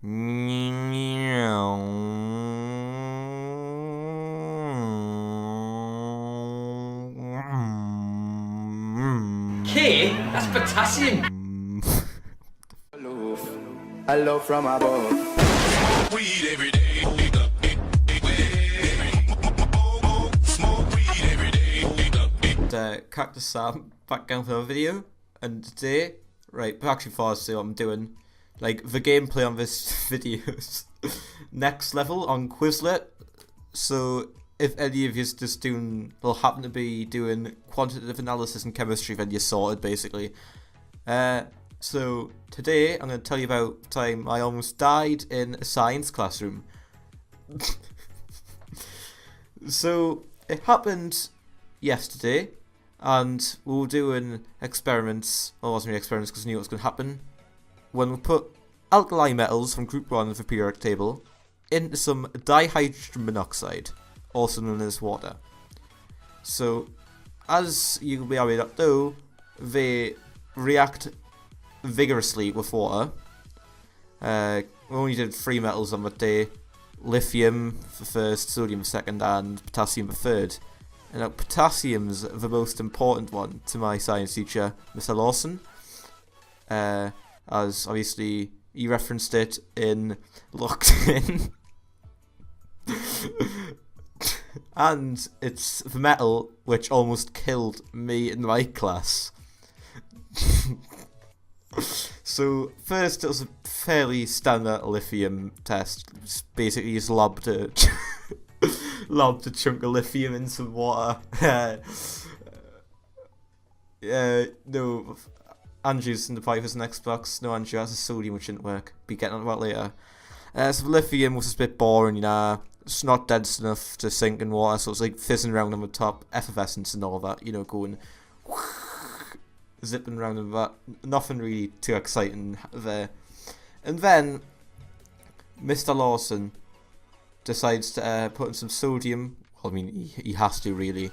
K? That's potassium. Hello from above. Weed every day. Cactus Sam back again for a video, and today, actually before I say what I'm doing, like the gameplay on this video is next level on Quizlet. So if any of you just happen to be doing quantitative analysis and chemistry, then you're sorted basically. So today I'm going to tell you about the time I almost died in a science classroom. So it happened yesterday, and we were doing experiments, well, it wasn't really experiments because I knew what was going to happen, when we put alkali metals from group 1 of the periodic table into some dihydrogen monoxide, also known as water. So, as you may or may not know, they react vigorously with water. We only did 3 metals on that day: lithium for first, sodium for second, and potassium for third. And now potassium's the most important one to my science teacher, Mr. Lawson, as obviously he referenced it in Locked In. And it's the metal which almost killed me in my class. So first it was a fairly standard lithium test. Basically just lobbed a chunk of lithium in some water. No, Andrew's in the pipe as an Xbox. No, Andrew, that's a sodium which didn't work. Be getting on that later. So the lithium was just a bit boring, you know. It's not dense enough to sink in water, so it's like fizzing around on the top, effervescence and all that, you know, going zipping around and that. Nothing really too exciting there. And then Mr. Lawson decides to put in some sodium. Well, I mean, he has to really.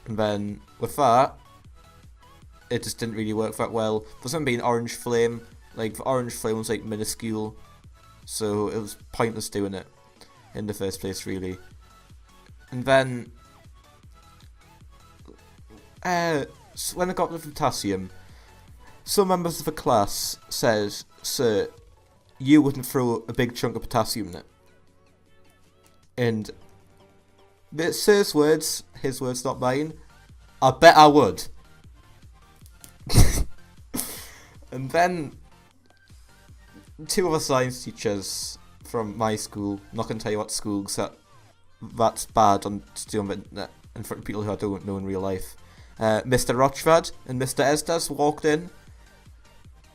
And then with that, it just didn't really work that well. There's going to be an orange flame. Like, the orange flame was like minuscule, so it was pointless doing it in the first place, really. And then so when I got the potassium, some members of the class said, "Sir, you wouldn't throw a big chunk of potassium in it." And Sir's words, his words, not mine, "I bet I would." And then 2 other science teachers from my school, I'm not going to tell you what school, because that's bad on to do on the internet and for people who I don't know in real life. Mr. Rochford and Mr. Estes walked in,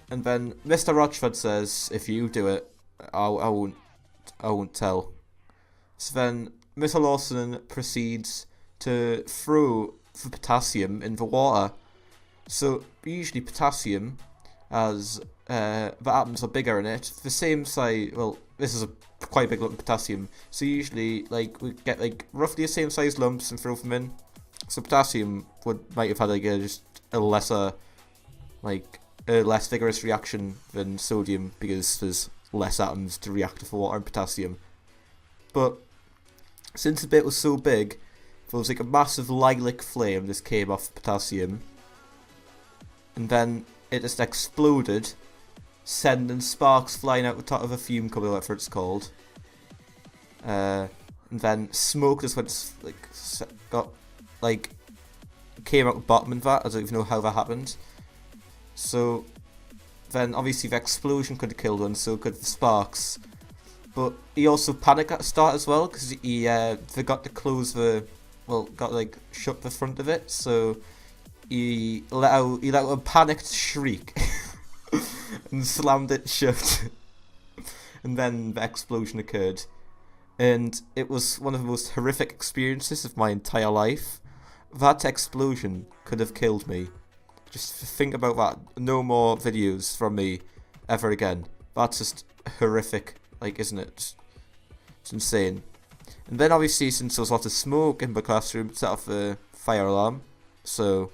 and then Mr. Rochford says, "If you do it, I won't tell." So then Mr. Lawson proceeds to throw the potassium in the water. So usually potassium, as the atoms are bigger in it, the same size. Well, this is a quite big lump of potassium. So usually, like, we get like roughly the same size lumps and throw them in. So potassium might have had like just a lesser, like a less vigorous reaction than sodium because there's less atoms to react with water and potassium. But since the bit was so big, there was like a massive lilac flame just came off potassium, and then it just exploded, sending sparks flying out the top of a fume cupboard, whatever it's called. And then smoke just went came out the bottom of that. I don't even know how that happened. So then obviously the explosion could have killed one, so could the sparks. But he also panicked at the start as well, because he forgot to close shut the front of it, so he let out a panicked shriek and slammed it shut. And then the explosion occurred. And it was one of the most horrific experiences of my entire life. That explosion could have killed me. Just think about that. No more videos from me ever again. That's just horrific, like, isn't it? It's insane. And then obviously, since there was lots of smoke in the classroom, it set off the fire alarm. So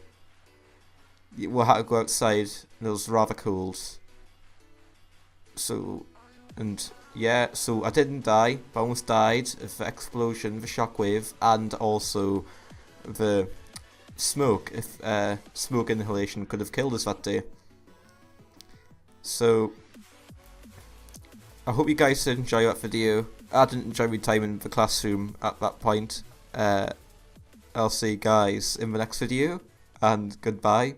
we had to go outside, and it was rather cold. So And yeah, so I didn't die, but I almost died of the explosion, the shockwave, and also the smoke. If smoke inhalation could have killed us that day. So I hope you guys did enjoy that video. I didn't enjoy my time in the classroom at that point. I'll see you guys in the next video, and goodbye.